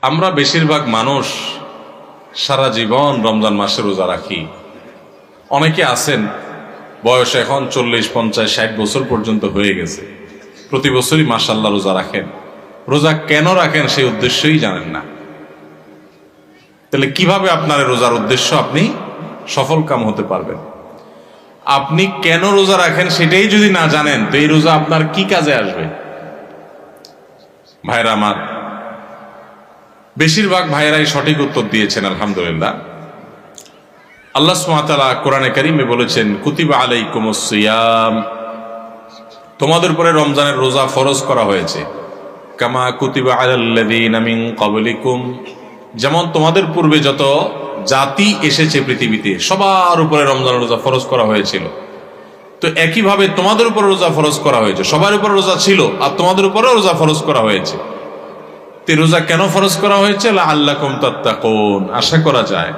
আমরা বেশিরভাগ মানুষ সারা জীবন রমজান মাসে রোজা রাখি। অনেকে আছেন বয়স এখন 40, 50, 60 বছর পর্যন্ত হয়ে গেছে, প্রতি বছরই মাশাআল্লাহ রোজা রাখেন। রোজা কেন রাখেন সেই উদ্দেশ্যই জানেন না। তাহলে কিভাবে আপনার রোজার উদ্দেশ্য আপনি সফল কাম হতে পারবেন? আপনি কেন রোজা রাখেন সেটাই যদি না জানেন তো এই রোজা আপনার কি কাজে আসবে? ভাইরা আমার, বেশিরভাগ ভাইয়েরাই সঠিক উত্তর দিয়েছেন আলহামদুলিল্লাহ। আল্লাহ সুবহানাহু ওয়া তাআলা কোরআনে কারীমে বলেছেন, কুতিবা আলাইকুমুস সিয়াম, তোমাদের উপরে রমজানের রোজা ফরজ করা হয়েছে। কামা কুতিবা আলাল্লাযীনা মিন ক্বাবলিকুম, যেমন তোমাদের পূর্বে যত জাতি এসেছে পৃথিবীতে সবার উপরে রমজানের রোজা ফরজ করা হয়েছিল। তো একইভাবে তোমাদের উপর রোজা ফরজ করা হয়েছে। সবার উপর রোজা ছিল আর তোমাদের উপরেও রোজা ফরজ করা হয়েছে। তে রোজা কেন ফরজ করা হয়েছে? লাআল্লাকুম তাত্তাকুন, আশা করা যায়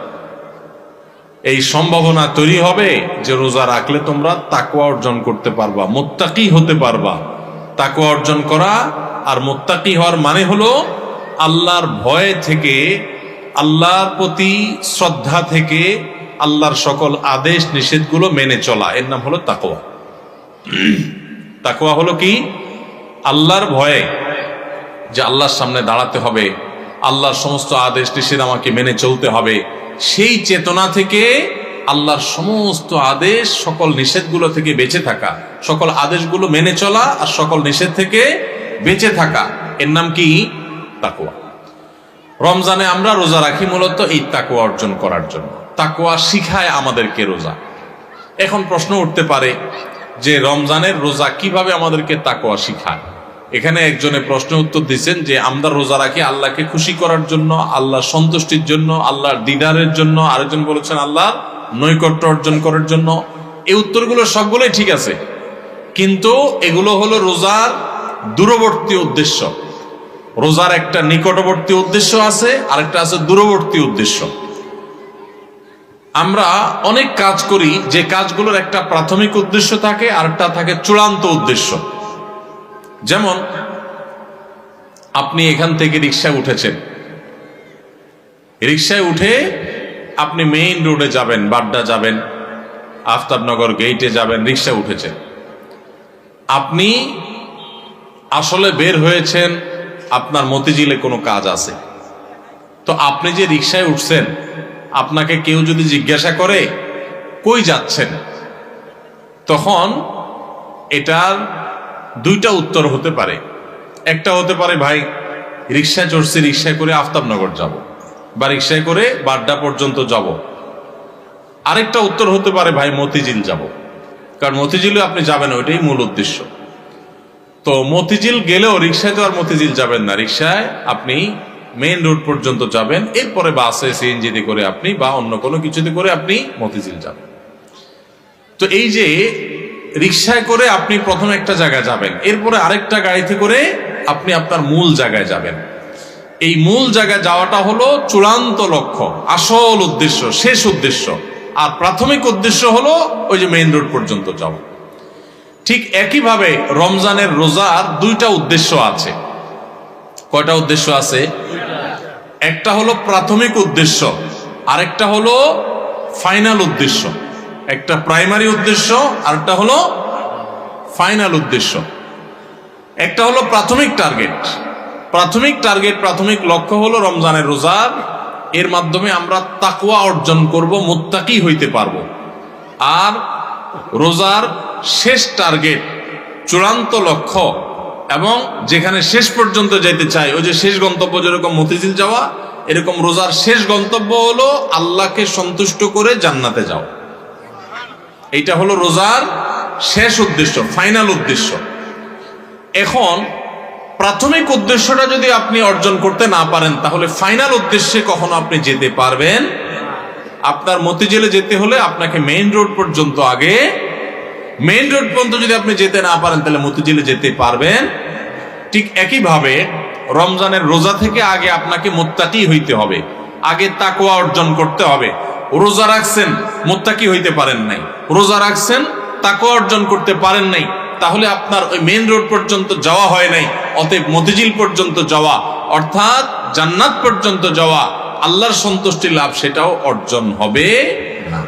এই সম্ভাবনা তৈরি হবে যে রোজা রাখলে তোমরা তাকওয়া অর্জন করতে পারবা, মুত্তাকি হতে পারবা। তাকওয়া অর্জন করা আর মুত্তাকি হওয়ার মানে হলো আল্লাহর ভয় থেকে, আল্লাহর প্রতি শ্রদ্ধা থেকে, আল্লাহর সকল আদেশ নিষেধগুলো মেনে চলা, এর নাম হলো তাকওয়া। তাকওয়া হলো কি? আল্লাহর ভয়ে, যে আল্লাহর সামনে দাঁড়াতে হবে, আল্লাহর সমস্ত আদেশ নিষেধ আমাকে মেনে চলতে হবে, সেই চেতনা থেকে আল্লাহর সমস্ত আদেশ সকল নিষেধগুলো থেকে বেঁচে থাকা, সকল আদেশগুলো মেনে চলা আর সকল নিষেধ থেকে বেঁচে থাকা, এর নাম কি? তাকওয়া। রমজানে আমরা রোজা রাখি মূলত এই তাকওয়া অর্জন করার জন্য। তাকওয়া শিখায় আমাদেরকে রোজা। এখন প্রশ্ন উঠতে পারে যে রমজানের রোজা কিভাবে আমাদেরকে তাকওয়া শিখায়? এখানে একজনে প্রশ্ন উত্তর দিচ্ছেন যে আমরা রোজা রাখি আল্লাহকে খুশি করার জন্য, আল্লাহর সন্তুষ্টির জন্য, আল্লাহর দিদারের জন্য। আরেকজন বলেছেন আল্লাহর নৈকট্য অর্জন করার জন্য। এই উত্তরগুলো সবগুলোই ঠিক আছে, কিন্তু এগুলো হলো রোজার দূরবর্তী উদ্দেশ্য। রোজার একটা নিকটবর্তী উদ্দেশ্য আছে, আরেকটা আছে দূরবর্তী উদ্দেশ্য। আমরা অনেক কাজ করি যে কাজগুলোর একটা প্রাথমিক উদ্দেশ্য থাকে, আরেকটা থাকে চূড়ান্ত উদ্দেশ্য। যেমন আপনি এখান থেকে রিকশায় উঠেছেন, রিকশায় উঠে আপনি মেইন রোডে যাবেন, বাড্ডা যাবেন, আফতাবনগর গেইটে যাবেন, রিকশায় উঠেছেন। আপনি আসলে বের হয়েছেন আপনার মতিঝিলে কোনো কাজ আছে। তো আপনি যে রিকশায় উঠছেন, আপনাকে কেউ যদি জিজ্ঞাসা করে কই যাচ্ছেন, তখন এটার দুইটা উত্তর হতে পারে। একটা হতে পারে ভাই রিকশায় চড়ছি, রিকশায় করে আফতাবনগর যাব, বা রিকশায় করে বাড্ডা পর্যন্ত যাব। আরেকটা উত্তর হতে পারে ভাই মতিঝিল যাব, কারণ মতিঝিলে আপনি যাবেন, ওইটাই মূল উদ্দেশ্য। তো মতিঝিল গেলেও রিকশায় তো আর মতিঝিল যাবেন না, রিকশায় আপনি মেইন রোড পর্যন্ত যাবেন, এরপরে বাসে সিএনজিতে করে আপনি বা অন্য কোনো কিছুতে করে আপনি মতিঝিল যাবেন। তো এই যে রিকশায় করে আপনি প্রথমে একটা জায়গায় যাবেন, এরপরে আরেকটা গাড়িতে করে আপনি আপনার মূল জায়গায় যাবেন। এই মূল জায়গায় যাওয়াটা হলো চূড়ান্ত লক্ষ্য, আসল উদ্দেশ্য, শেষ উদ্দেশ্য। আর প্রাথমিক উদ্দেশ্য হলো ওই যে মেইন রোড পর্যন্ত যাওয়া। ঠিক একইভাবে রমজানের রোজার দুইটা উদ্দেশ্য আছে। কয়টা উদ্দেশ্য আছে? একটা হলো প্রাথমিক উদ্দেশ্য, আরেকটা হলো ফাইনাল উদ্দেশ্য। একটা প্রাইমারি উদ্দেশ্য, আরেকটা হলো ফাইনাল উদ্দেশ্য। একটা হলো প্রাথমিক টার্গেট। প্রাথমিক লক্ষ্য হলো রমজানের রোজার, এর মাধ্যমে আমরা তাকওয়া অর্জন করব, মুত্তাকি হইতে পারবো। আর রোজার শেষ টার্গেট, চূড়ান্ত লক্ষ্য এবং যেখানে শেষ পর্যন্ত যেতে চাই, ওই যে শেষ গন্তব্য যেরকম মতিঝিল যাওয়া, এরকম রোজার শেষ গন্তব্য হলো আল্লাহকে সন্তুষ্ট করে জান্নাতে যাও। এইটা হলো রোজার শেষ উদ্দেশ্য, ফাইনাল উদ্দেশ্য। এখন প্রাথমিক উদ্দেশ্যটা যদি আপনি অর্জন করতে না পারেন, তাহলে ফাইনাল উদ্দেশ্যে কখনো আপনি যেতে পারবেন? আপনার মতিঝিলে যেতে হলে আপনাকে মেইন রোড পর্যন্ত, আগে মেইন রোড পর্যন্ত যদি আপনি যেতে না পারেন, তাহলে মতিঝিলে যেতে পারবেন? ঠিক একইভাবে রমজানের রোজা থেকে আগে আপনাকে মুত্তাকি হইতে হবে, আগে তাকওয়া অর্জন করতে হবে। রোজা রাখছেন, মুত্তাকি হইতে পারেন নাই, রোজা রাখছেন, তাকওয়া অর্জন করতে পারেন নাই, তাহলে আপনার ওই মেইন রোড পর্যন্ত যাওয়া হয় নাই। অতএব মতিঝিল পর্যন্ত যাওয়া অর্থাৎ জান্নাত পর্যন্ত যাওয়া, আল্লাহর সন্তুষ্টি লাভ, সেটাও অর্জন হবে না।